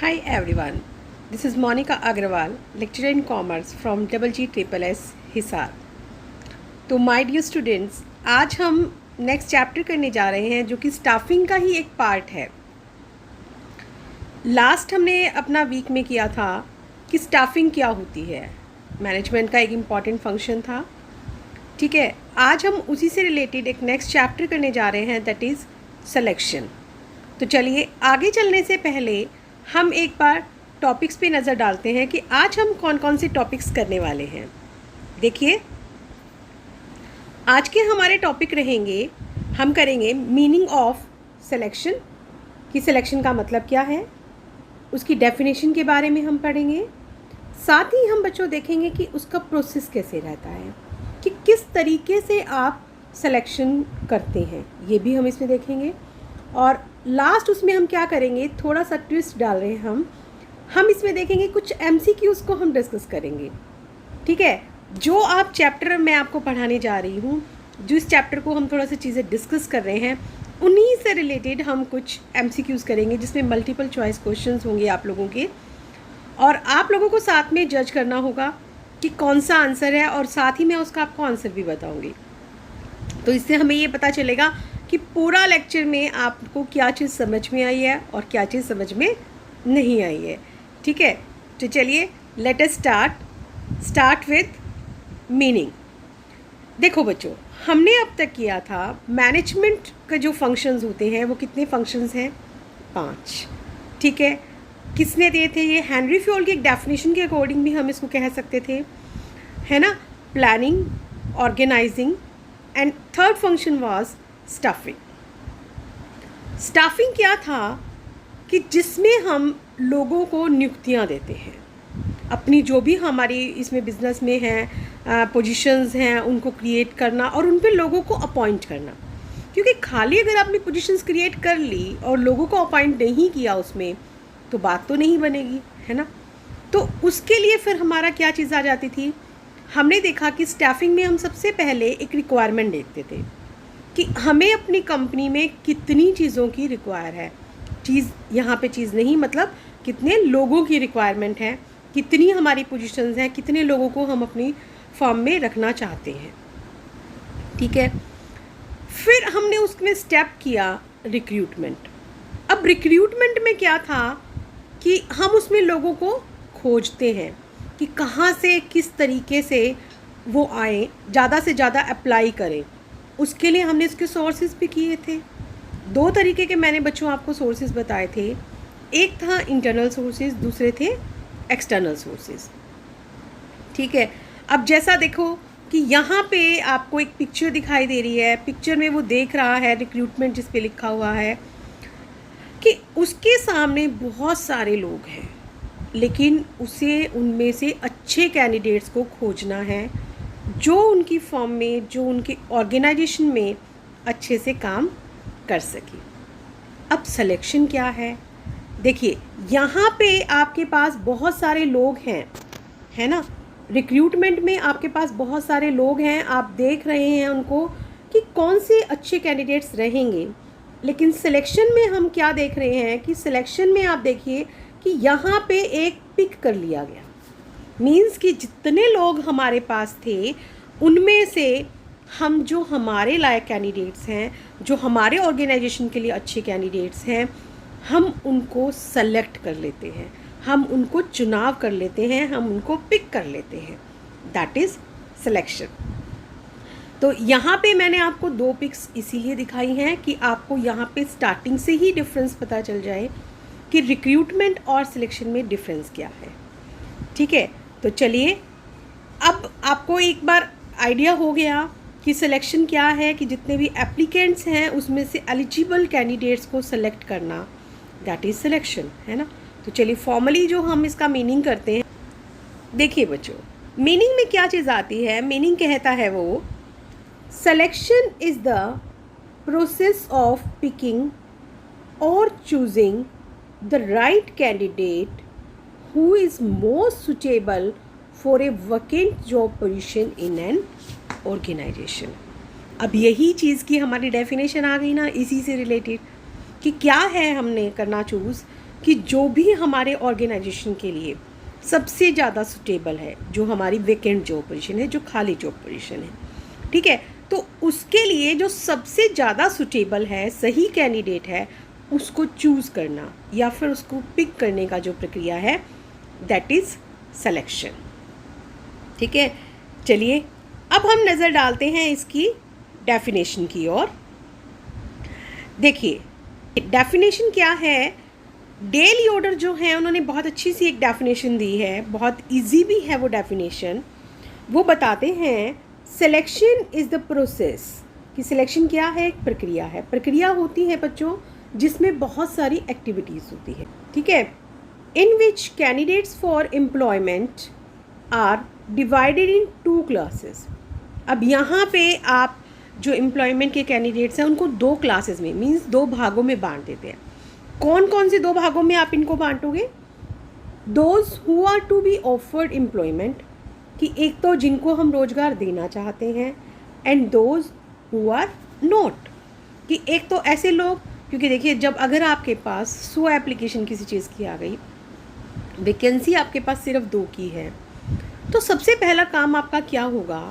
Hi everyone, this is Monica Agrawal, lecturer in commerce from GGSSS Hisar. तो my dear students, आज हम next chapter करने जा रहे हैं जो कि स्टाफिंग का ही एक पार्ट है। लास्ट हमने अपना वीक में किया था कि स्टाफिंग क्या होती है, मैनेजमेंट का एक इम्पॉर्टेंट फंक्शन था। ठीक है, आज हम उसी से रिलेटेड एक नेक्स्ट चैप्टर करने जा रहे हैं, दैट इज़ सिलेक्शन। तो चलिए आगे चलने से पहले हम एक बार टॉपिक्स पे नज़र डालते हैं कि आज हम कौन कौन से टॉपिक्स करने वाले हैं। देखिए, आज के हमारे टॉपिक रहेंगे, हम करेंगे मीनिंग ऑफ सिलेक्शन, कि सिलेक्शन का मतलब क्या है, उसकी डेफिनेशन के बारे में हम पढ़ेंगे। साथ ही हम बच्चों देखेंगे कि उसका प्रोसेस कैसे रहता है, कि किस तरीके से आप सिलेक्शन करते हैं, ये भी हम इसमें देखेंगे। और लास्ट उसमें हम क्या करेंगे, थोड़ा सा ट्विस्ट डाल रहे हैं हम इसमें देखेंगे कुछ MCQs को हम डिस्कस करेंगे। ठीक है, जो आप चैप्टर मैं आपको पढ़ाने जा रही हूँ, जो इस चैप्टर को हम थोड़ा सा चीज़ें डिस्कस कर रहे हैं, उन्हीं से रिलेटेड हम कुछ MCQs करेंगे जिसमें मल्टीपल चॉइस क्वेश्चंस होंगे आप लोगों के, और आप लोगों को साथ में जज करना होगा कि कौन सा आंसर है, और साथ ही मैं उसका आपको आंसर भी बताऊँगी। तो इससे हमें ये पता चलेगा कि पूरा लेक्चर में आपको क्या चीज़ समझ में आई है और क्या चीज़ समझ में नहीं आई है। ठीक है, तो चलिए let us start with meaning. देखो बच्चों, हमने अब तक किया था मैनेजमेंट का जो फंक्शंस होते हैं, वो कितने फंक्शंस हैं, 5। ठीक है, किसने दिए थे ये, हेनरी फ्योल की एक डेफिनेशन के अकॉर्डिंग भी हम इसको कह सकते थे, है ना, planning, organising, and third function was staffing. Staffing क्या था कि जिसमें हम लोगों को नियुक्तियां देते हैं, अपनी जो भी हमारी इसमें बिजनेस में हैं पोजीशंस हैं, उनको क्रिएट करना और उन पे लोगों को अपॉइंट करना। क्योंकि खाली अगर आपने पोजीशंस क्रिएट कर ली और लोगों को अपॉइंट नहीं किया उसमें, तो बात तो नहीं बनेगी, है ना। तो उसके लिए फिर हमारा क्या चीज़ आ जाती थी, हमने देखा कि स्टाफिंग में हम सबसे पहले एक रिक्वायरमेंट देखते थे कि हमें अपनी कंपनी में कितनी चीज़ों की रिक्वायर है। चीज़ यहाँ पे चीज़ नहीं, मतलब कितने लोगों की रिक्वायरमेंट है, कितनी हमारी पोजीशंस हैं, कितने लोगों को हम अपनी फर्म में रखना चाहते हैं। ठीक है, फिर हमने उसमें स्टेप किया रिक्रूटमेंट। अब रिक्रूटमेंट में क्या था कि हम उसमें लोगों को खोजते हैं कि कहाँ से किस तरीके से वो आए, ज़्यादा से ज़्यादा अप्लाई करें। उसके लिए हमने इसके सोर्सेज भी किए थे। 2 तरीके के मैंने बच्चों आपको सोर्सेज बताए थे, एक था इंटरनल सोर्सेज, दूसरे थे एक्सटर्नल सोर्सेज। ठीक है, अब जैसा देखो कि यहाँ पे आपको एक पिक्चर दिखाई दे रही है, पिक्चर में वो देख रहा है रिक्रूटमेंट जिस पे लिखा हुआ है कि उसके सामने बहुत सारे लोग हैं, लेकिन उसे उनमें से अच्छे कैंडिडेट्स को खोजना है जो उनकी फर्म में, जो उनके ऑर्गेनाइजेशन में अच्छे से काम कर सके। अब सिलेक्शन क्या है, देखिए यहाँ पे आपके पास बहुत सारे लोग हैं, है ना। रिक्रूटमेंट में आपके पास बहुत सारे लोग हैं, आप देख रहे हैं उनको कि कौन से अच्छे कैंडिडेट्स रहेंगे। लेकिन सिलेक्शन में हम क्या देख रहे हैं कि सिलेक्शन में आप देखिए कि यहाँ पे एक पिक कर लिया गया, मीन्स कि जितने लोग हमारे पास थे उनमें से हम जो हमारे लायक कैंडिडेट्स हैं, जो हमारे ऑर्गेनाइजेशन के लिए अच्छे कैंडिडेट्स हैं, हम उनको सेलेक्ट कर लेते हैं, हम उनको चुनाव कर लेते हैं, हम उनको पिक कर लेते हैं, दैट इज़ सिलेक्शन। तो यहाँ पे मैंने आपको 2 पिक्स इसीलिए दिखाई हैं कि आपको यहाँ पे स्टार्टिंग से ही डिफरेंस पता चल जाए कि रिक्रूटमेंट और सिलेक्शन में डिफरेंस क्या है। ठीक है, तो चलिए अब आपको एक बार आइडिया हो गया कि सिलेक्शन क्या है, कि जितने भी एप्लीकेंट्स हैं उसमें से एलिजिबल कैंडिडेट्स को सेलेक्ट करना, दैट इज़ सिलेक्शन, है ना। तो चलिए फॉर्मली जो हम इसका मीनिंग करते हैं, देखिए बच्चों, मीनिंग में क्या चीज़ आती है, मीनिंग कहता है वो, selection is the process of picking और choosing the right candidate who is most suitable for a vacant job position in an organization। अब यही चीज़ की हमारी डेफिनेशन आ गई ना, इसी से रिलेटेड कि क्या है हमने करना चूज़, कि जो भी हमारे ऑर्गेनाइजेशन के लिए सबसे ज़्यादा सुटेबल है, जो हमारी वेकेंट जॉब पोजीशन है, जो खाली जॉब पोजीशन है, ठीक है, तो उसके लिए जो सबसे ज़्यादा सुटेबल है, सही कैंडिडेट है, उसको चूज़ करना या फिर उसको पिक करने का जो प्रक्रिया है, दैट इज़ सिलेक्शन। ठीक है, चलिए अब हम नज़र डालते हैं इसकी डेफिनेशन की ओर। देखिए डेफिनेशन क्या है, डेल योडर जो है उन्होंने बहुत अच्छी सी एक डेफिनेशन दी है, बहुत इजी भी है वो डेफिनेशन। वो बताते हैं सिलेक्शन इज़ द प्रोसेस, कि सिलेक्शन क्या है, एक प्रक्रिया है। प्रक्रिया होती है बच्चों जिसमें बहुत सारी एक्टिविटीज़ होती है, ठीक है, in which candidates for employment are divided in 2 classes. अब यहाँ पे आप जो एम्प्लॉयमेंट के कैंडिडेट्स हैं उनको 2 क्लासेस में, मीन्स 2 भागों में बांट देते हैं। कौन कौन से 2 भागों में आप इनको बांटोगे? Those who are to be offered employment, कि एक तो जिनको हम रोज़गार देना चाहते हैं, and those who are not, कि एक तो ऐसे लोग, क्योंकि देखिए जब अगर आपके पास 100 एप्लीकेशन किसी चीज़ की आ गई, वैकेंसी आपके पास सिर्फ 2 की है, तो सबसे पहला काम आपका क्या होगा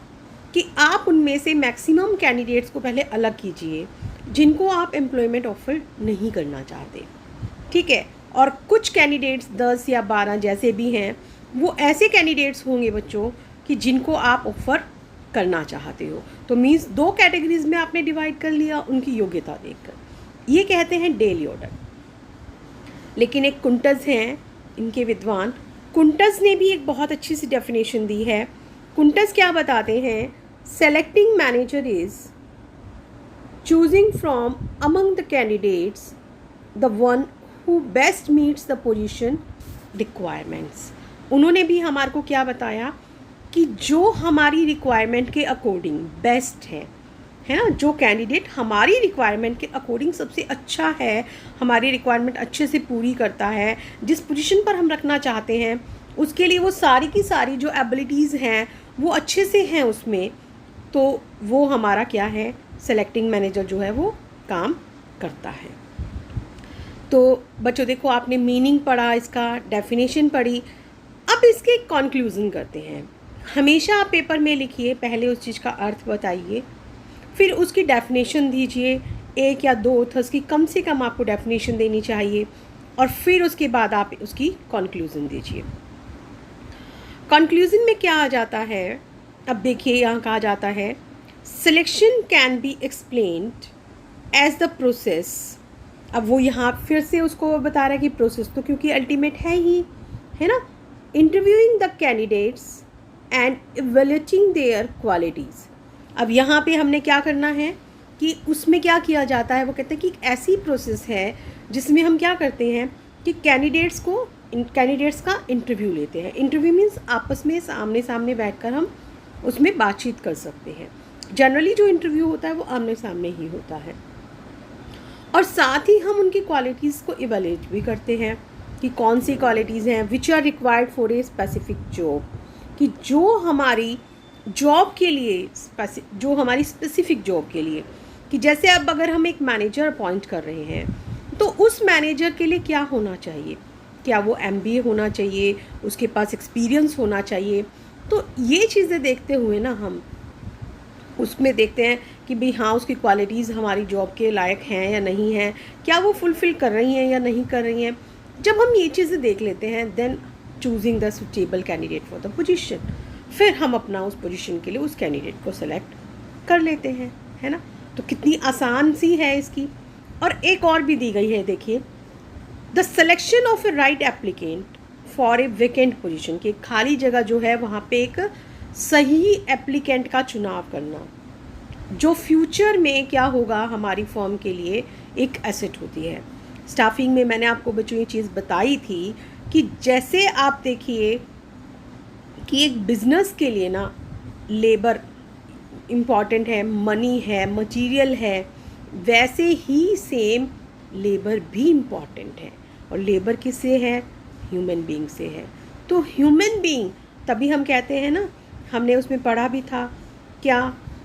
कि आप उनमें से मैक्सिमम कैंडिडेट्स को पहले अलग कीजिए जिनको आप एम्प्लॉयमेंट ऑफर नहीं करना चाहते, ठीक है, और कुछ कैंडिडेट्स 10 या 12 जैसे भी हैं वो ऐसे कैंडिडेट्स होंगे बच्चों कि जिनको आप ऑफ़र करना चाहते हो। तो मीन्स 2 कैटेगरीज में आपने डिवाइड कर लिया उनकी योग्यता देखकर। ये कहते हैं डेल ऑर्डर। लेकिन एक कुंटज हैं इनके विद्वान, कुंटज ने भी एक बहुत अच्छी सी डेफिनेशन दी है। कुंटज क्या बताते हैं, selecting manager is choosing from among the candidates the one who best meets the position requirements. उन्होंने भी हमारे को क्या बताया कि जो हमारी रिक्वायरमेंट के अकॉर्डिंग बेस्ट है ना, जो कैंडिडेट हमारी रिक्वायरमेंट के अकॉर्डिंग सबसे अच्छा है, हमारी रिक्वायरमेंट अच्छे से पूरी करता है, जिस पोजीशन पर हम रखना चाहते हैं उसके लिए वो सारी की सारी जो एबिलिटीज़ हैं वो अच्छे से हैं उसमें, तो वो हमारा क्या है, सेलेक्टिंग मैनेजर जो है वो काम करता है। तो बच्चों देखो आपने मीनिंग पढ़ा, इसका डेफिनेशन पढ़ी, अब इसके कंक्लूज़न करते हैं। हमेशा आप पेपर में लिखिए, पहले उस चीज़ का अर्थ बताइए, फिर उसकी डेफिनेशन दीजिए, 1 या 2 ऑथर्स की कम से कम आपको डेफिनेशन देनी चाहिए, और फिर उसके बाद आप उसकी कंक्लूज़न दीजिए। कंक्लूज़न में क्या आ जाता है, अब देखिए यहाँ कहा जाता है selection can be explained as the process. अब वो यहाँ फिर से उसको बता रहा है कि प्रोसेस तो क्योंकि अल्टीमेट है ना, interviewing the candidates and evaluating their qualities. अब यहाँ पे हमने क्या करना है कि उसमें क्या किया जाता है, वो कहते हैं कि एक ऐसी प्रोसेस है जिसमें हम क्या करते हैं कि कैंडिडेट्स का इंटरव्यू लेते हैं। इंटरव्यू मीन्स आपस में सामने सामने बैठकर हम उसमें बातचीत कर सकते हैं। जनरली जो इंटरव्यू होता है वो आमने सामने ही होता है, और साथ ही हम उनकी क्वालिटीज़ को इवैल्यूएट भी करते हैं कि कौन सी क्वालिटीज़ हैं which are required for a specific job, कि जो हमारी जॉब के लिए जो हमारी स्पेसिफिक जॉब के लिए, कि जैसे अब अगर हम एक मैनेजर अपॉइंट कर रहे हैं तो उस मैनेजर के लिए क्या होना चाहिए, क्या वो MBA होना चाहिए, उसके पास एक्सपीरियंस होना चाहिए। तो ये चीज़ें देखते हुए ना हम उसमें देखते हैं कि भाई हाँ उसकी क्वालिटीज़ हमारी जॉब के लायक हैं या नहीं हैं, क्या वो फुलफ़िल कर रही हैं या नहीं कर रही हैं। जब हम ये चीज़ें देख लेते हैं then choosing the suitable candidate for the position, फिर हम अपना उस पोजीशन के लिए उस कैंडिडेट को सेलेक्ट कर लेते हैं, है ना। तो कितनी आसान सी है इसकी। और एक और भी दी गई है, देखिए the selection of A right applicant for a vacant position, की खाली जगह जो है वहाँ पे एक सही एप्लीकेंट का चुनाव करना, जो फ्यूचर में क्या होगा हमारी फर्म के लिए एक एसेट होती है। स्टाफिंग में मैंने आपको बच्चों ये चीज़ बताई थी कि जैसे आप देखिए कि एक बिज़नेस के लिए ना लेबर इम्पॉर्टेंट है, मनी है, मटेरियल है, वैसे ही सेम लेबर भी इम्पॉर्टेंट है। और लेबर किससे है, ह्यूमन बीइंग से है। तो ह्यूमन बीइंग तभी हम कहते हैं ना, हमने उसमें पढ़ा भी था क्या,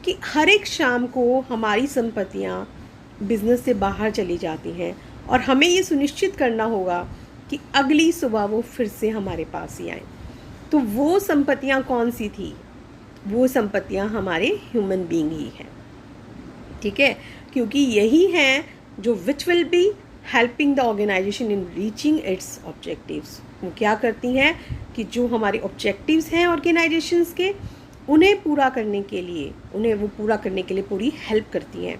कि हर एक शाम को हमारी संपत्तियाँ बिज़नेस से बाहर चली जाती हैं, और हमें ये सुनिश्चित करना होगा कि अगली सुबह वो फिर से हमारे पास ही आए। तो वो संपत्तियाँ कौन सी थी? वो संपत्तियाँ हमारे ह्यूमन बीइंग ही हैं, ठीक है, क्योंकि यही हैं जो which will be helping the organisation in reaching its objectives. वो क्या करती हैं कि जो हमारे ऑब्जेक्टिव्स हैं ऑर्गेनाइजेशंस के, उन्हें पूरा करने के लिए, उन्हें वो पूरा करने के लिए पूरी हेल्प करती हैं,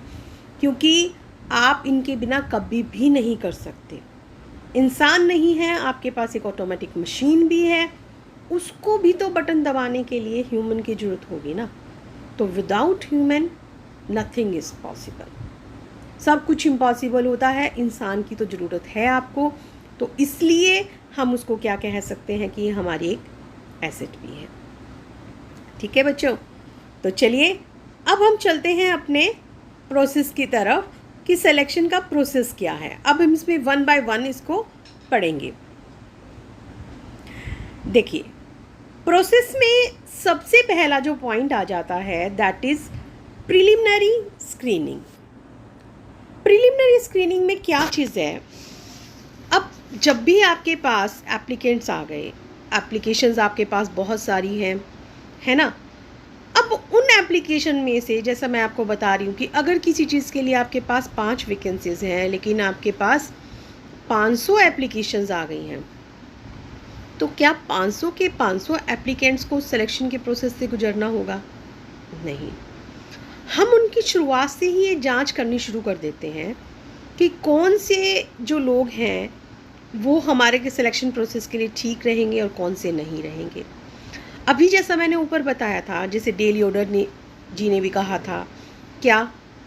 क्योंकि आप इनके बिना कभी भी नहीं कर सकते। इंसान नहीं है, आपके पास एक ऑटोमेटिक मशीन भी है, उसको भी तो बटन दबाने के लिए ह्यूमन की ज़रूरत होगी ना। तो without human nothing is possible. सब कुछ इम्पॉसिबल होता है, इंसान की तो ज़रूरत है आपको, तो इसलिए हम उसको क्या कह सकते हैं कि हमारी एक एसेट भी है। ठीक है बच्चों, तो चलिए अब हम चलते हैं अपने प्रोसेस की तरफ कि सिलेक्शन का प्रोसेस क्या है। अब हम इसमें 1 बाय 1 इसको पढ़ेंगे। देखिए, प्रोसेस में सबसे पहला जो पॉइंट आ जाता है that is preliminary screening. Preliminary screening में क्या चीज़ है? अब जब भी आपके पास एप्लीकेंट्स आ गए, एप्लीकेशंस आपके पास बहुत सारी हैं, है ना। अब उन एप्लीकेशन में से, जैसा मैं आपको बता रही हूँ कि अगर किसी चीज़ के लिए आपके पास 5 वैकेंसीज हैं लेकिन आपके पास 500 एप्लीकेशंस आ गई हैं, तो क्या 500 के 500 एप्लीकेंट्स को सिलेक्शन के प्रोसेस से गुजरना होगा? नहीं। हम उनकी शुरुआत से ही ये जांच करनी शुरू कर देते हैं कि कौन से जो लोग हैं वो हमारे के सिलेक्शन प्रोसेस के लिए ठीक रहेंगे और कौन से नहीं रहेंगे। अभी जैसा मैंने ऊपर बताया था, जैसे डेल योडर ने जी ने भी कहा था क्या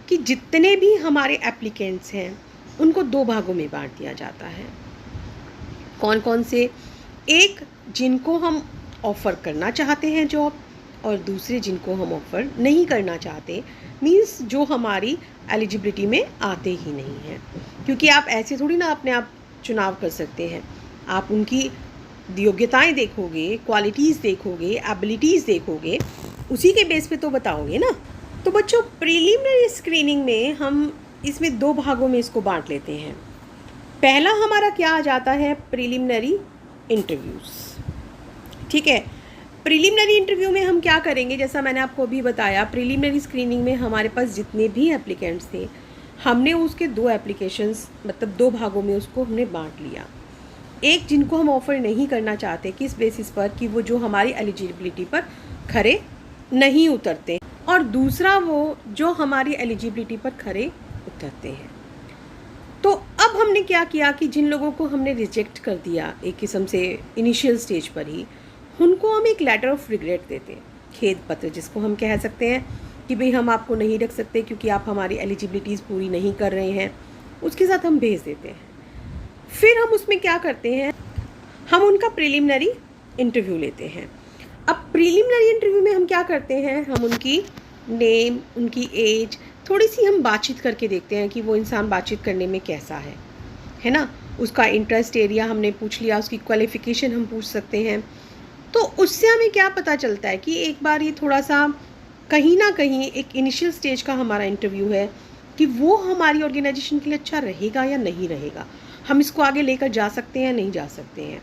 कि जितने भी हमारे एप्लीकेंट्स हैं उनको 2 भागों में बांट दिया जाता है। कौन कौन से? एक जिनको हम ऑफ़र करना चाहते हैं जॉब, और दूसरे जिनको हम ऑफ़र नहीं करना चाहते, मींस जो हमारी एलिजिबिलिटी में आते ही नहीं हैं। क्योंकि आप ऐसे थोड़ी ना अपने आप चुनाव कर सकते हैं, आप उनकी योग्यताएं देखोगे, क्वालिटीज़ देखोगे, एबिलिटीज़ देखोगे, उसी के बेस पे तो बताओगे ना। तो बच्चों, प्रीलिमिनरी स्क्रीनिंग में हम इसमें 2 भागों में इसको बांट लेते हैं। पहला हमारा क्या आ जाता है? Preliminary interviews. ठीक है, प्रीलिमिनरी इंटरव्यू में हम क्या करेंगे, जैसा मैंने आपको अभी बताया, प्रीलिमिनरी स्क्रीनिंग में हमारे पास जितने भी एप्लीकेंट्स थे, हमने उसके 2 एप्लीकेशंस मतलब 2 भागों में उसको हमने बांट लिया। एक जिनको हम ऑफ़र नहीं करना चाहते, किस बेसिस पर कि वो जो हमारी एलिजिबिलिटी पर खरे नहीं उतरते, और दूसरा वो जो हमारी एलिजिबिलिटी पर खरे उतरते हैं। तो अब हमने क्या किया कि जिन लोगों को हमने रिजेक्ट कर दिया एक किस्म से इनिशियल स्टेज पर ही, उनको हम एक लेटर ऑफ रिग्रेट देते हैं, खेद पत्र जिसको हम कह सकते हैं कि भाई हम आपको नहीं रख सकते क्योंकि आप हमारी एलिजिबिलिटीज़ पूरी नहीं कर रहे हैं, उसके साथ हम भेज देते हैं। फिर हम उसमें क्या करते हैं, हम उनका प्रीलिमिनरी इंटरव्यू लेते हैं। अब प्रीलिमिनरी इंटरव्यू में हम क्या करते हैं, हम उनकी नेम, उनकी एज, थोड़ी सी हम बातचीत करके देखते हैं कि वो इंसान बातचीत करने में कैसा है ना। उसका इंटरेस्ट एरिया हमने पूछ लिया, उसकी क्वालिफ़िकेशन हम पूछ सकते हैं। तो उससे हमें क्या पता चलता है कि एक बार ये थोड़ा सा कहीं ना कहीं एक इनिशियल स्टेज का हमारा इंटरव्यू है कि वो हमारी ऑर्गेनाइजेशन के लिए अच्छा रहेगा या नहीं रहेगा, हम इसको आगे लेकर जा सकते हैं या नहीं जा सकते हैं,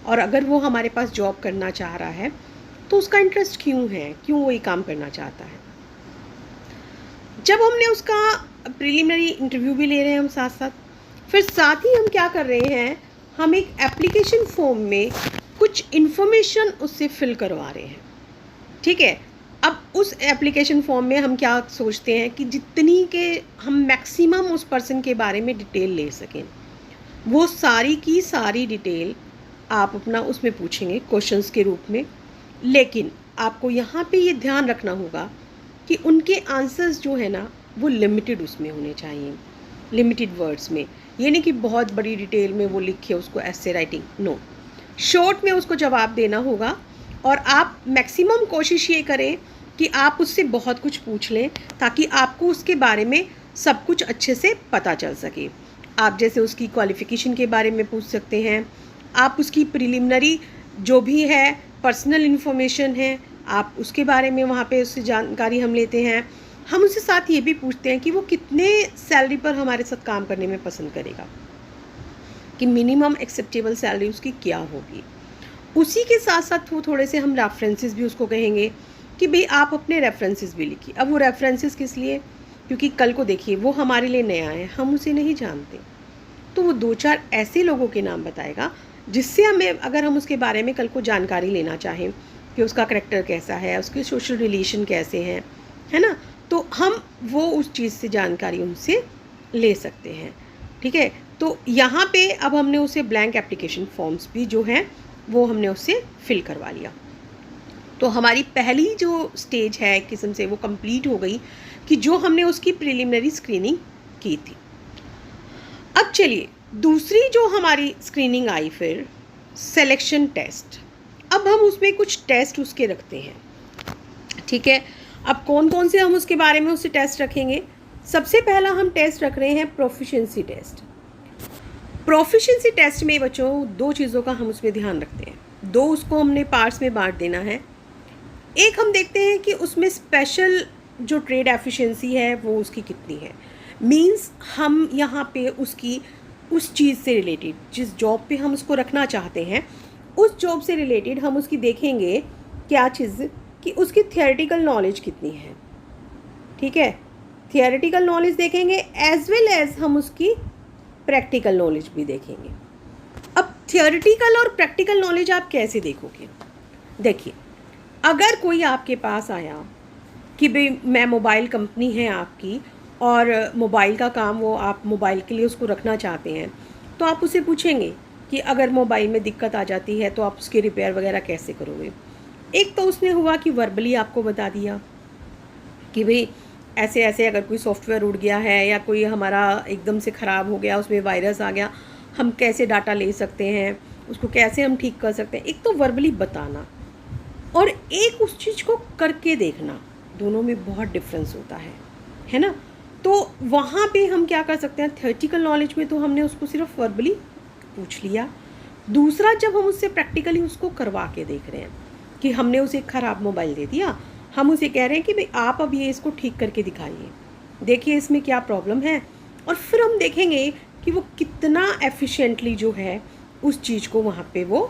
और अगर वो हमारे पास जॉब करना चाह रहा है तो उसका इंटरेस्ट क्यों है, क्यों वो ये काम करना चाहता है। जब हमने उसका प्रीलिमिनरी इंटरव्यू भी ले रहे हैं हम साथ साथ, फिर साथ ही हम क्या कर रहे हैं, हम एक एप्लीकेशन फॉर्म में कुछ इन्फॉर्मेशन उससे फिल करवा रहे हैं। ठीक है, अब उस एप्लीकेशन फॉर्म में हम क्या सोचते हैं कि जितनी के हम मैक्सिमम उस पर्सन के बारे में डिटेल ले सकें, वो सारी की सारी डिटेल आप अपना उसमें पूछेंगे क्वेश्चंस के रूप में। लेकिन आपको यहाँ पे ये ध्यान रखना होगा कि उनके आंसर्स जो है ना वो लिमिटेड उसमें होने चाहिए, लिमिटेड वर्ड्स में। ये नहीं कि बहुत बड़ी डिटेल में वो लिखे उसको ऐसे राइटिंग, नो, शॉर्ट में उसको जवाब देना होगा। और आप मैक्सिमम कोशिश ये करें कि आप उससे बहुत कुछ पूछ लें ताकि आपको उसके बारे में सब कुछ अच्छे से पता चल सके। आप जैसे उसकी क्वालिफ़िकेशन के बारे में पूछ सकते हैं, आप उसकी प्रीलिमिनरी जो भी है पर्सनल इन्फॉर्मेशन है, आप उसके बारे में वहाँ पे उससे जानकारी हम लेते हैं। हम उसके साथ ये भी पूछते हैं कि वो कितने सैलरी पर हमारे साथ काम करने में पसंद करेगा, कि मिनिमम एक्सेप्टेबल सैलरी उसकी क्या होगी। उसी के साथ साथ वो थोड़े से हम रेफरेंसेस भी उसको कहेंगे कि भाई आप अपने रेफरेंसेस भी लिखिए। अब वो रेफरेंसेस किस लिए, क्योंकि कल को देखिए वो हमारे लिए नया है, हम उसे नहीं जानते, तो वो 2-4 ऐसे लोगों के नाम बताएगा जिससे हमें, अगर हम उसके बारे में कल को जानकारी लेना चाहें कि उसका करैक्टर कैसा है, उसके सोशल रिलेशन कैसे हैं, है ना, तो हम वो उस चीज़ से जानकारी उनसे ले सकते हैं। ठीक है, तो यहाँ पे अब हमने उसे ब्लैंक एप्लीकेशन फॉर्म्स भी जो हैं वो हमने उससे फिल करवा लिया। तो हमारी पहली जो स्टेज है एक किस्म से वो कंप्लीट हो गई कि जो हमने उसकी प्रिलिमिनरी स्क्रीनिंग की थी। अब चलिए दूसरी जो हमारी स्क्रीनिंग आई फिर सिलेक्शन टेस्ट। अब हम उसमें कुछ टेस्ट उसके रखते हैं। ठीक है, अब कौन कौन से हम उसके बारे में उससे टेस्ट रखेंगे। सबसे पहला हम टेस्ट रख रहे हैं प्रोफिशिएंसी टेस्ट। प्रोफिशिएंसी टेस्ट में बच्चों 2 चीज़ों का हम उसमें ध्यान रखते हैं। 2 उसको हमने पार्ट्स में बांट देना है। एक हम देखते हैं कि उसमें स्पेशल जो ट्रेड एफिशिएंसी है वो उसकी कितनी है। मींस हम यहाँ पे उसकी उस चीज़ से रिलेटेड, जिस जॉब पे हम उसको रखना चाहते हैं उस जॉब से रिलेटेड हम उसकी देखेंगे क्या चीज़, कि उसकी थियोरेटिकल नॉलेज कितनी है। ठीक है, थियोरेटिकल नॉलेज देखेंगे एज वेल एज हम उसकी प्रैक्टिकल नॉलेज भी देखेंगे। अब थियोरेटिकल और प्रैक्टिकल नॉलेज आप कैसे देखोगे। देखिए, अगर कोई आपके पास आया कि भाई मैं मोबाइल कंपनी है आपकी और मोबाइल का काम वो आप मोबाइल के लिए उसको रखना चाहते हैं, तो आप उसे पूछेंगे कि अगर मोबाइल में दिक्कत आ जाती है तो आप उसकी रिपेयर वगैरह कैसे करोगे। एक तो उसने हुआ कि वर्बली आपको बता दिया कि भाई ऐसे ऐसे अगर कोई सॉफ्टवेयर उड़ गया है या कोई हमारा एकदम से ख़राब हो गया, उसमें वायरस आ गया, हम कैसे डाटा ले सकते हैं, उसको कैसे हम ठीक कर सकते हैं। एक तो वर्बली बताना और एक उस चीज़ को करके देखना, दोनों में बहुत डिफरेंस होता है ना। तो वहाँ पे हम क्या कर सकते हैं, थियोरेटिकल नॉलेज में तो हमने उसको सिर्फ वर्बली पूछ लिया। दूसरा, जब हम उससे प्रैक्टिकली उसको करवा के देख रहे हैं कि हमने उसे एक ख़राब मोबाइल दे दिया, हम उसे कह रहे हैं कि भाई आप अब ये इसको ठीक करके दिखाइए, देखिए इसमें क्या प्रॉब्लम है, और फिर हम देखेंगे कि वो कितना एफिशिएंटली जो है उस चीज़ को वहाँ पे वो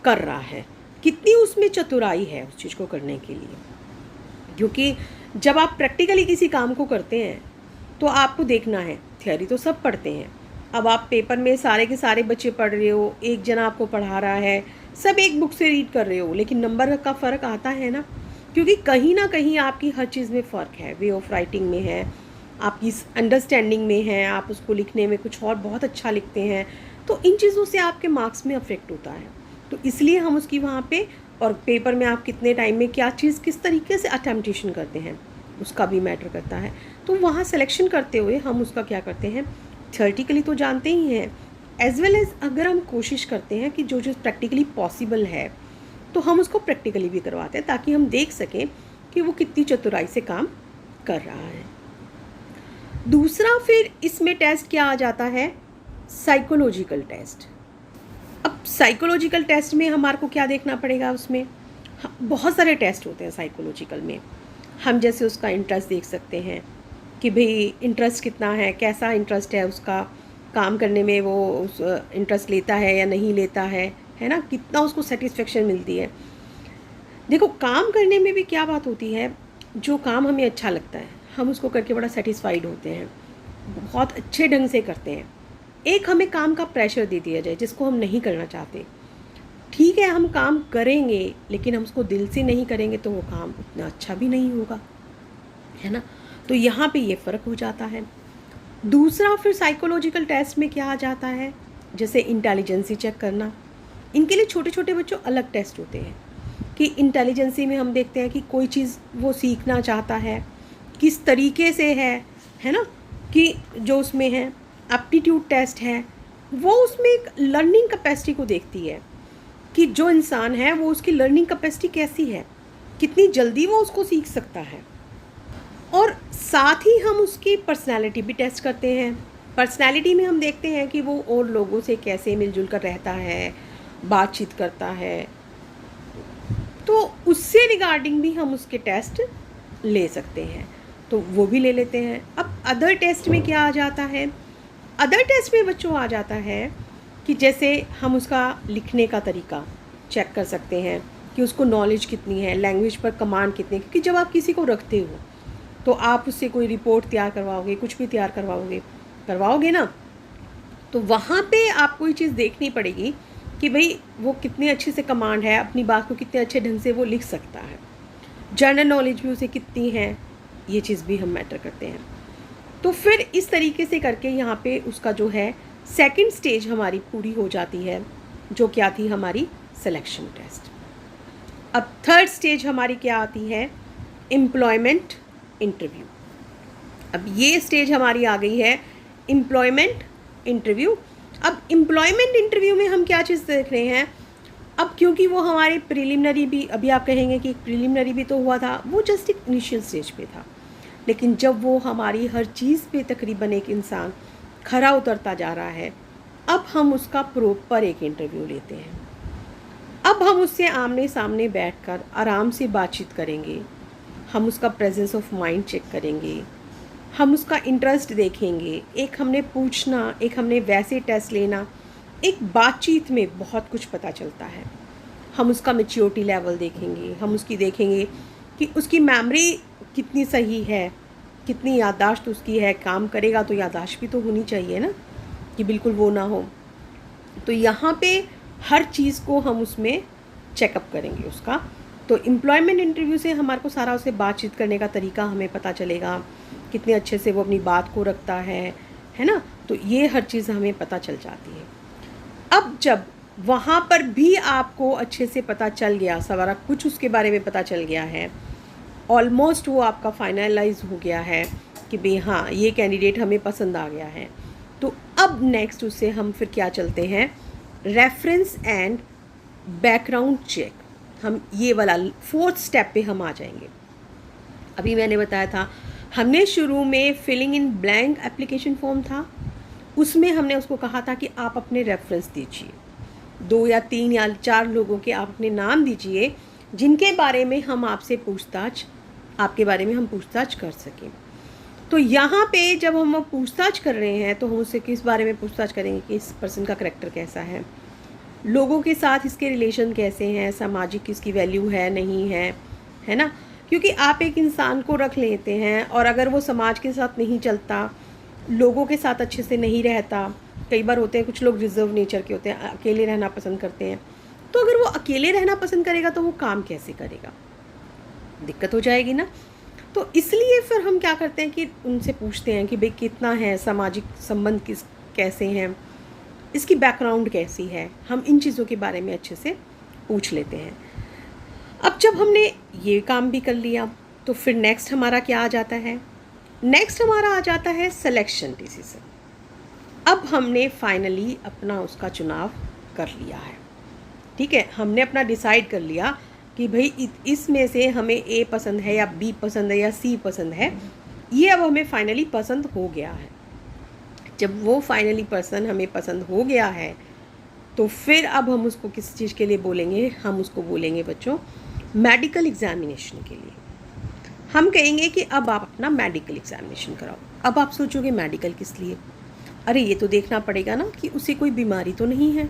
कर रहा है, कितनी उसमें चतुराई है उस चीज़ को करने के लिए। क्योंकि जब आप प्रैक्टिकली किसी काम को करते हैं तो आपको देखना है, थियोरी तो सब पढ़ते हैं, अब आप पेपर में सारे के सारे बच्चे पढ़ रहे हो, एक जना आपको पढ़ा रहा है, सब एक बुक से रीड कर रहे हो, लेकिन नंबर का फ़र्क आता है ना, क्योंकि कहीं ना कहीं आपकी हर चीज़ में फ़र्क है, वे ऑफ राइटिंग में है, आपकी अंडरस्टैंडिंग में है, आप उसको लिखने में कुछ और बहुत अच्छा लिखते हैं, तो इन चीज़ों से आपके मार्क्स में अफेक्ट होता है। तो इसलिए हम उसकी वहाँ पे, और पेपर में आप कितने टाइम में क्या चीज़ किस तरीके से अटेम्प्टेशन करते हैं उसका भी मैटर करता है। तो वहाँ सिलेक्शन करते हुए हम उसका क्या करते हैं, थियोरेटिकली तो जानते ही हैं, एज वेल एज अगर हम कोशिश करते हैं कि जो चीज़ प्रैक्टिकली पॉसिबल है तो हम उसको प्रैक्टिकली भी करवाते हैं, ताकि हम देख सकें कि वो कितनी चतुराई से काम कर रहा है। दूसरा फिर इसमें टेस्ट क्या आ जाता है, साइकोलॉजिकल टेस्ट। अब साइकोलॉजिकल टेस्ट में हमारे को क्या देखना पड़ेगा, उसमें बहुत सारे टेस्ट होते हैं साइकोलॉजिकल में। हम जैसे उसका इंटरेस्ट देख सकते हैं कि भाई इंटरेस्ट कितना है, कैसा इंटरेस्ट है उसका काम करने में, वो उस इंटरेस्ट लेता है या नहीं लेता है ना, कितना उसको सेटिस्फेक्शन मिलती है। देखो, काम करने में भी क्या बात होती है, जो काम हमें अच्छा लगता है हम उसको करके बड़ा सेटिस्फाइड होते हैं, बहुत अच्छे ढंग से करते हैं। एक हमें काम का प्रेशर दे दिया जाए जिसको हम नहीं करना चाहते, ठीक है हम काम करेंगे लेकिन हम उसको दिल से नहीं करेंगे तो वो काम उतना अच्छा भी नहीं होगा, है ना। तो यहाँ पे ये फ़र्क हो जाता है। दूसरा फिर साइकोलॉजिकल टेस्ट में क्या आ जाता है, जैसे इंटेलिजेंसी चेक करना। इनके लिए छोटे छोटे बच्चों अलग टेस्ट होते हैं कि इंटेलिजेंसी में हम देखते हैं कि कोई चीज़ वो सीखना चाहता है किस तरीके से है ना, कि जो उसमें है एप्टीट्यूड टेस्ट है, वो उसमें एक लर्निंग कैपेसिटी को देखती है कि जो इंसान है वो उसकी लर्निंग कैपेसिटी कैसी है, कितनी जल्दी वो उसको सीख सकता है। और साथ ही हम उसकी पर्सनैलिटी भी टेस्ट करते हैं। पर्सनैलिटी में हम देखते हैं कि वो और लोगों से कैसे मिलजुल कर रहता है, बातचीत करता है, तो उससे रिगार्डिंग भी हम उसके टेस्ट ले सकते हैं, तो वो भी ले लेते हैं। अब अदर टेस्ट में क्या आ जाता है, अदर टेस्ट में बच्चों आ जाता है कि जैसे हम उसका लिखने का तरीका चेक कर सकते हैं कि उसको नॉलेज कितनी है, लैंग्वेज पर कमांड कितनी है, क्योंकि जब आप किसी को रखते हो तो आप उससे कोई रिपोर्ट तैयार करवाओगे, कुछ भी तैयार करवाओगे ना, तो वहाँ पे आपको ये चीज़ देखनी पड़ेगी कि भाई वो कितने अच्छे से कमांड है, अपनी बात को कितने अच्छे ढंग से वो लिख सकता है, जनरल नॉलेज भी उसे कितनी है, ये चीज़ भी हम मैटर करते हैं। तो फिर इस तरीके से करके यहाँ पे उसका जो है सेकंड स्टेज हमारी पूरी हो जाती है, जो क्या थी हमारी सिलेक्शन टेस्ट। अब थर्ड स्टेज हमारी क्या आती है, एम्प्लॉयमेंट इंटरव्यू। अब ये स्टेज हमारी आ गई है एम्प्लॉयमेंट इंटरव्यू। अब एम्प्लॉयमेंट इंटरव्यू में हम क्या चीज़ देख रहे हैं, अब क्योंकि वो हमारे प्रिलिमिनरी भी, अभी आप कहेंगे कि प्रिलिमिनरी भी तो हुआ था, वो जस्ट एक इनिशियल स्टेज पे था, लेकिन जब वो हमारी हर चीज़ पे तकरीबन एक इंसान खरा उतरता जा रहा है, अब हम उसका प्रॉपर एक इंटरव्यू लेते हैं। अब हम उससे आमने सामने बैठकर आराम से बातचीत करेंगे, हम उसका प्रेजेंस ऑफ माइंड चेक करेंगे, हम उसका इंटरेस्ट देखेंगे, एक हमने पूछना, एक हमने वैसे टेस्ट लेना, एक बातचीत में बहुत कुछ पता चलता है। हम उसका मैच्योरिटी लेवल देखेंगे, हम उसकी देखेंगे कि उसकी मेमोरी कितनी सही है, कितनी याददाश्त उसकी है, काम करेगा तो याददाश्त भी तो होनी चाहिए ना, कि बिल्कुल वो ना हो। तो यहाँ पे हर चीज़ को हम उसमें चेकअप करेंगे उसका। तो एम्प्लॉयमेंट इंटरव्यू से हमारे को सारा उससे बातचीत करने का तरीका हमें पता चलेगा, कितने अच्छे से वो अपनी बात को रखता है ना, तो ये हर चीज़ हमें पता चल जाती है। अब जब वहाँ पर भी आपको अच्छे से पता चल गया, सारा कुछ उसके बारे में पता चल गया है, ऑलमोस्ट वो आपका फाइनलाइज हो गया है कि भाई हाँ ये कैंडिडेट हमें पसंद आ गया है, तो अब नेक्स्ट उससे हम फिर क्या चलते हैं, रेफरेंस एंड बैकग्राउंड चेक। हम ये वाला फोर्थ स्टेप पे हम आ जाएंगे। अभी मैंने बताया था हमने शुरू में filling in blank application form था, उसमें हमने उसको कहा था कि आप अपने रेफरेंस दीजिए, 2 या 3 या 4 लोगों के आप अपने नाम दीजिए जिनके बारे में हम आपसे आपके बारे में हम पूछताछ कर सकें। तो यहाँ पे जब हम पूछताछ कर रहे हैं तो हम उससे किस बारे में पूछताछ करेंगे कि इस पर्सन का करैक्टर कैसा है, लोगों के साथ इसके रिलेशन कैसे हैं, सामाजिक इसकी वैल्यू है नहीं है ना, क्योंकि आप एक इंसान को रख लेते हैं और अगर वो समाज के साथ नहीं चलता, लोगों के साथ अच्छे से नहीं रहता, कई बार होते हैं कुछ लोग रिजर्व नेचर के होते हैं, अकेले रहना पसंद करते हैं, तो अगर वो अकेले रहना पसंद करेगा तो वो काम कैसे करेगा, दिक्कत हो जाएगी ना। तो इसलिए फिर हम क्या करते हैं कि उनसे पूछते हैं कि भाई कितना है, सामाजिक संबंध कैसे हैं, इसकी बैकग्राउंड कैसी है, हम इन चीज़ों के बारे में अच्छे से पूछ लेते हैं। अब जब हमने ये काम भी कर लिया तो फिर नेक्स्ट हमारा क्या आ जाता है, नेक्स्ट हमारा आ जाता है सिलेक्शन डिसीजन। अब हमने फाइनली अपना उसका चुनाव कर लिया है, ठीक है, हमने अपना डिसाइड कर लिया कि भाई इसमें से हमें ए पसंद है या बी पसंद है या सी पसंद है, ये अब हमें फाइनली पसंद हो गया है। जब वो फाइनली पर्सन हमें पसंद हो गया है तो फिर अब हम उसको किस चीज़ के लिए बोलेंगे, हम उसको बोलेंगे बच्चों मेडिकल एग्जामिनेशन के लिए। हम कहेंगे कि अब आप अपना मेडिकल एग्जामिनेशन कराओ। अब आप सोचोगे मेडिकल किस लिए, अरे ये तो देखना पड़ेगा ना कि उसे कोई बीमारी तो नहीं है,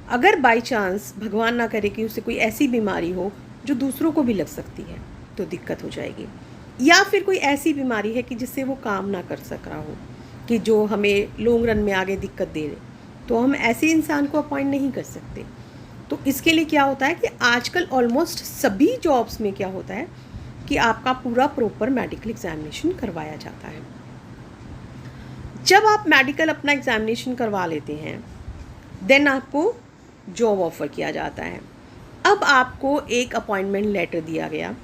अगर बाय चांस भगवान ना करे कि उसे कोई ऐसी बीमारी हो जो दूसरों को भी लग सकती है तो दिक्कत हो जाएगी, या फिर कोई ऐसी बीमारी है कि जिससे वो काम ना कर सक रहा हो, कि जो हमें लॉन्ग रन में आगे दिक्कत दे रहे, तो हम ऐसे इंसान को अपॉइंट नहीं कर सकते। तो इसके लिए क्या होता है कि आजकल ऑलमोस्ट सभी जॉब्स में क्या होता है कि आपका पूरा प्रॉपर मेडिकल एग्जामिनेशन करवाया जाता है। जब आप मेडिकल अपना एग्जामिनेशन करवा लेते हैं देन आपको जॉब ऑफ़र किया जाता है। अब आपको एक अपॉइंटमेंट लेटर दिया गया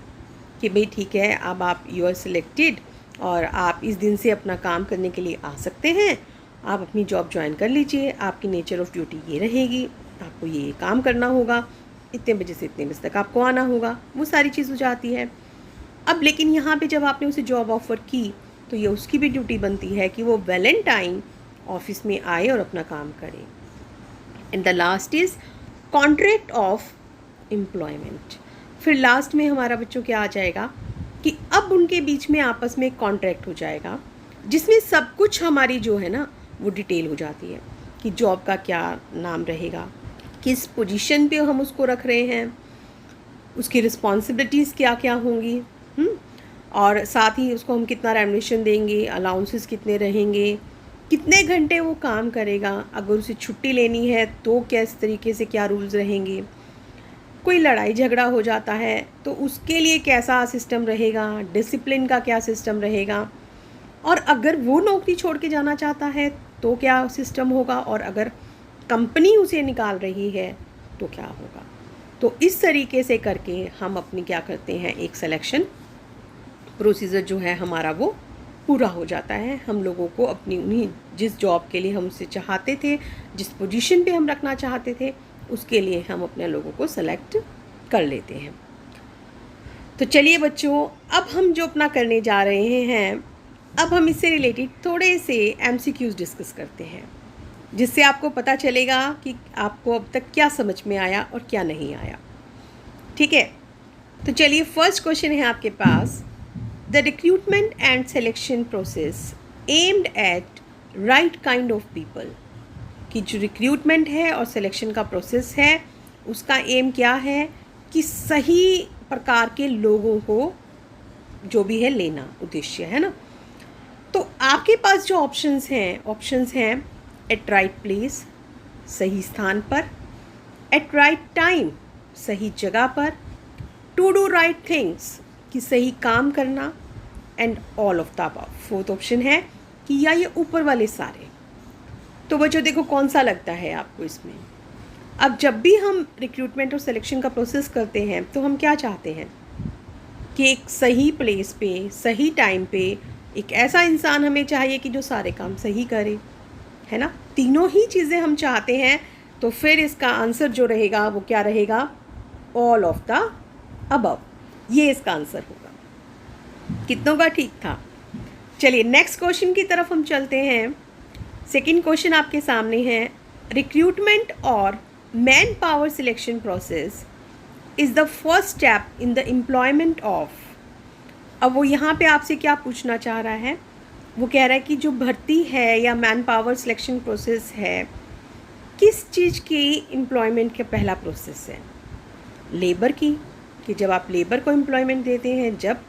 कि भाई ठीक है, अब आप यू आर सिलेक्टेड और आप इस दिन से अपना काम करने के लिए आ सकते हैं, आप अपनी जॉब ज्वाइन कर लीजिए, आपकी नेचर ऑफ़ ड्यूटी ये रहेगी, आपको ये काम करना होगा, इतने बजे से इतने बजे तक आपको आना होगा, वो सारी चीज़ हो जाती है। अब लेकिन यहाँ पे जब आपने उसे जॉब ऑफ़र की तो ये उसकी भी ड्यूटी बनती है कि वो वैलेंटाइन ऑफिस में आए और अपना काम करे। And the last is contract of employment. फिर लास्ट में हमारा बच्चों क्या आ जाएगा कि अब उनके बीच में आपस में एक कॉन्ट्रैक्ट हो जाएगा जिसमें सब कुछ हमारी जो है ना वो डिटेल हो जाती है कि जॉब का क्या नाम रहेगा, किस पोजीशन पे हम उसको रख रहे हैं, उसकी रिस्पॉन्सिबिलिटीज़ क्या क्या होंगी, और साथ ही उसको हम कितना रेमुनेशन देंगे, अलाउंसेस कितने रहेंगे, कितने घंटे वो काम करेगा, अगर उसे छुट्टी लेनी है तो किस तरीके से क्या रूल्स रहेंगे, कोई लड़ाई झगड़ा हो जाता है तो उसके लिए कैसा सिस्टम रहेगा, डिसिप्लिन का क्या सिस्टम रहेगा, और अगर वो नौकरी छोड़ के जाना चाहता है तो क्या सिस्टम होगा, और अगर कंपनी उसे निकाल रही है तो क्या होगा। तो इस तरीके से करके हम अपनी क्या करते हैं, एक सिलेक्शन प्रोसीजर जो है हमारा वो पूरा हो जाता है। हम लोगों को अपनी उन्हीं जिस जॉब के लिए हम उसे चाहते थे, जिस पोजीशन पे हम रखना चाहते थे, उसके लिए हम अपने लोगों को सेलेक्ट कर लेते हैं। तो चलिए बच्चों, अब हम जो अपना करने जा रहे हैं, अब हम इससे रिलेटेड थोड़े से MCQs डिस्कस करते हैं, जिससे आपको पता चलेगा कि आपको अब तक क्या समझ में आया और क्या नहीं आया। ठीक है, तो चलिए फर्स्ट क्वेश्चन है आपके पास, the recruitment and selection process aimed at right kind of people. कि जो रिक्रूटमेंट है और सिलेक्शन का प्रोसेस है, उसका एम क्या है कि सही प्रकार के लोगों को जो भी है लेना उद्देश्य है ना। तो आपके पास जो ऑप्शंस हैं एट राइट प्लेस, सही स्थान पर, एट राइट टाइम, सही जगह पर, टू डू राइट थिंग्स, कि सही काम करना, and all of the above. Fourth option है कि या ये ऊपर वाले सारे। तो बच्चों देखो कौन सा लगता है आपको इसमें। अब जब भी हम रिक्रूटमेंट और सिलेक्शन का प्रोसेस करते हैं तो हम क्या चाहते हैं कि एक सही प्लेस पे, सही टाइम पे एक ऐसा इंसान हमें चाहिए कि जो सारे काम सही करे, है ना। तीनों ही चीज़ें हम चाहते हैं, तो फिर इसका आंसर जो रहेगा वो क्या रहेगा, ऑल ऑफ द अबव। ये इसका आंसर होगा। कितनों का ठीक था। चलिए नेक्स्ट क्वेश्चन की तरफ हम चलते हैं। सेकंड क्वेश्चन आपके सामने है, रिक्रूटमेंट और man power selection process is the first step in the employment of. अब वो यहाँ पे आपसे क्या पूछना चाह रहा है, वो कह रहा है कि जो भर्ती है या मैन पावर सिलेक्शन प्रोसेस है, किस चीज़ की एम्प्लॉयमेंट का पहला प्रोसेस है। लेबर की, कि जब आप लेबर को एम्प्लॉयमेंट देते हैं जब,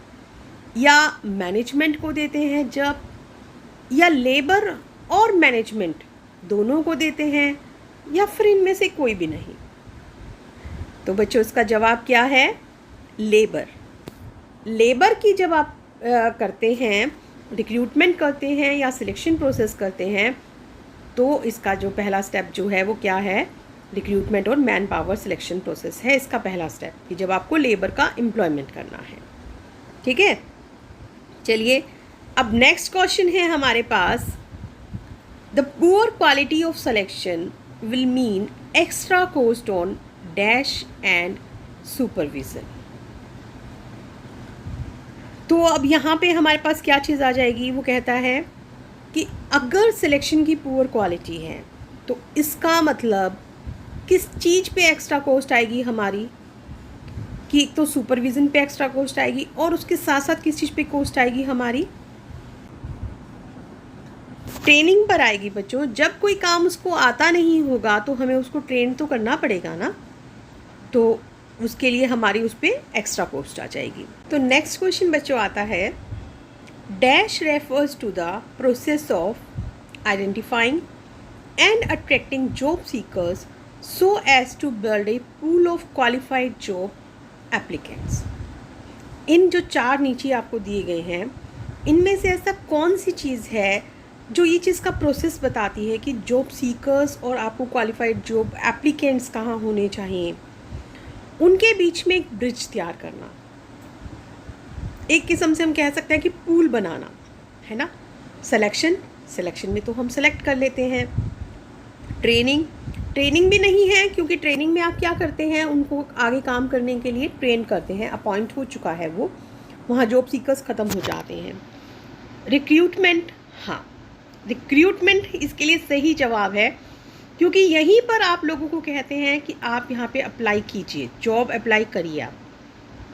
या मैनेजमेंट को देते हैं जब, या लेबर और मैनेजमेंट दोनों को देते हैं, या फिर इनमें से कोई भी नहीं। तो बच्चों इसका जवाब क्या है, लेबर। लेबर की जब आप करते हैं, रिक्रूटमेंट करते हैं या सिलेक्शन प्रोसेस करते हैं, तो इसका जो पहला स्टेप जो है वो क्या है, रिक्रूटमेंट और मैन पावर सिलेक्शन प्रोसेस है इसका पहला स्टेप, कि जब आपको लेबर का एम्प्लॉयमेंट करना है। ठीक है, चलिए अब नेक्स्ट क्वेश्चन है हमारे पास, the poor quality of selection will mean extra cost on dash and supervision. तो अब यहाँ पे हमारे पास क्या चीज़ आ जाएगी, वो कहता है कि अगर सिलेक्शन की पुअर क्वालिटी है तो इसका मतलब किस चीज़ पे एक्स्ट्रा कॉस्ट आएगी हमारी, कि एक तो सुपरविज़न पे एक्स्ट्रा कॉस्ट आएगी, और उसके साथ साथ किस चीज़ पे कॉस्ट आएगी हमारी, ट्रेनिंग पर आएगी। बच्चों जब कोई काम उसको आता नहीं होगा तो हमें उसको ट्रेन तो करना पड़ेगा ना, तो उसके लिए हमारी उस पर एक्स्ट्रा कॉस्ट आ जाएगी। तो नेक्स्ट क्वेश्चन बच्चों आता है, dash refers to the process of identifying and attracting job seekers so as to build a pool of qualified job applicants. इन जो चार नीचे आपको दिए गए हैं, इनमें से ऐसा कौन सी चीज़ है जो ये चीज़ का प्रोसेस बताती है कि जॉब सीकर्स और आपको क्वालिफाइड जॉब एप्लीकेंट्स कहाँ होने चाहिए, उनके बीच में एक ब्रिज तैयार करना। एक किस्म से हम कह सकते हैं कि पूल बनाना, है ना। सिलेक्शन में तो हम सेलेक्ट कर लेते हैं। ट्रेनिंग भी नहीं है, क्योंकि ट्रेनिंग में आप क्या करते हैं, उनको आगे काम करने के लिए ट्रेन करते हैं, अपॉइंट हो चुका है वो, वहाँ जॉब सीकर्स ख़त्म हो जाते हैं। रिक्रूटमेंट, हाँ रिक्रूटमेंट इसके लिए सही जवाब है, क्योंकि यहीं पर आप लोगों को कहते हैं कि आप यहाँ पे अप्लाई कीजिए, जॉब अप्लाई करिए आप।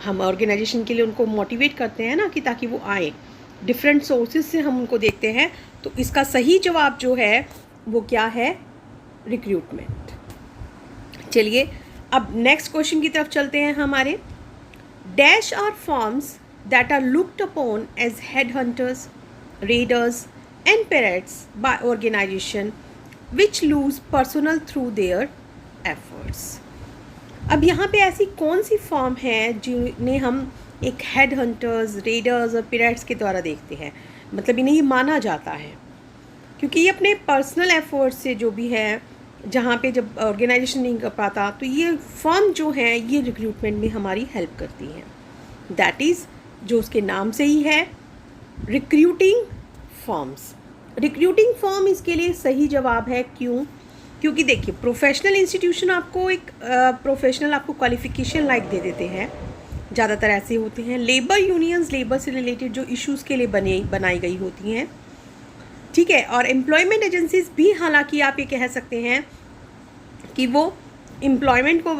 हम ऑर्गेनाइजेशन के लिए उनको मोटिवेट करते हैं ना, कि ताकि वो आए, डिफरेंट सोर्सेज से हम उनको देखते हैं। तो इसका सही जवाब जो है वो क्या है, रिक्रूटमेंट। चलिए अब नेक्स्ट क्वेश्चन की तरफ चलते हैं हमारे। Dash are forms that are looked upon as head hunters, raiders and parrots by organisation which lose personnel through their efforts. अब यहाँ पे ऐसी कौन सी फॉर्म है जिन्हें हम एक हेड हंटर्स, रेडर्स और पेरेट्स के द्वारा देखते हैं, मतलब इन्हें ये माना जाता है क्योंकि ये अपने पर्सनल एफर्ट्स से जो भी है, जहाँ पे जब ऑर्गेनाइजेशन नहीं कर पाता तो ये फॉर्म जो है ये रिक्रूटमेंट में हमारी हेल्प करती हैं। दैट इज़ जो उसके नाम से ही है, रिक्रूटिंग फॉर्म्स। रिक्रूटिंग फॉर्म इसके लिए सही जवाब है। क्यों? क्योंकि देखिए प्रोफेशनल इंस्टीट्यूशन आपको एक प्रोफेशनल आपको क्वालिफिकेशन लाइक दे देते हैं, ज़्यादातर ऐसे होते हैं। लेबर यूनियंस लेबर से रिलेटेड जो इश्यूज़ के लिए बनाई गई होती हैं, ठीक है। और एम्प्लॉयमेंट एजेंसीज भी हालांकि आप ये कह सकते हैं कि वो एम्प्लॉयमेंट को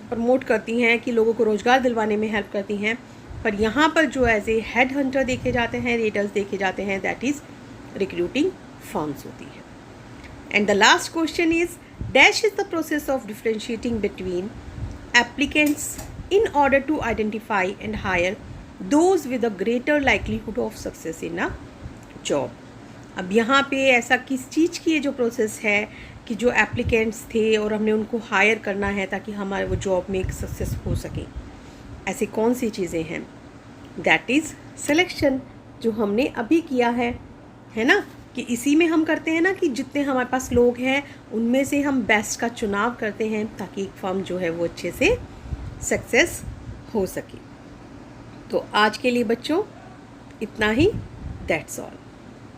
प्रमोट करती हैं, कि लोगों को रोज़गार दिलवाने में हेल्प करती हैं, पर यहाँ पर जो एज ए हेड हंटर देखे जाते हैं, रेडर्स देखे जाते हैं, दैट इज़ रिक्रूटिंग फॉर्म्स होती है। And the last question is dash is the process of differentiating between applicants in order to identify and hire those with a greater likelihood of success in a job। अब यहाँ पे ऐसा किस चीज़ की ये जो प्रोसेस है कि जो एप्लीकेंट्स थे और हमने उनको हायर करना है ताकि हमारे वो जॉब में एक सक्सेस हो सके, ऐसी कौन सी चीज़ें हैं? दैट इज़ सिलेक्शन, जो हमने अभी किया है ना, कि इसी में हम करते हैं ना कि जितने हमारे पास लोग हैं उनमें से हम बेस्ट का चुनाव करते हैं ताकि एक फर्म जो है वो अच्छे से सक्सेस हो सके। तो आज के लिए बच्चों इतना ही, दैट्स ऑल।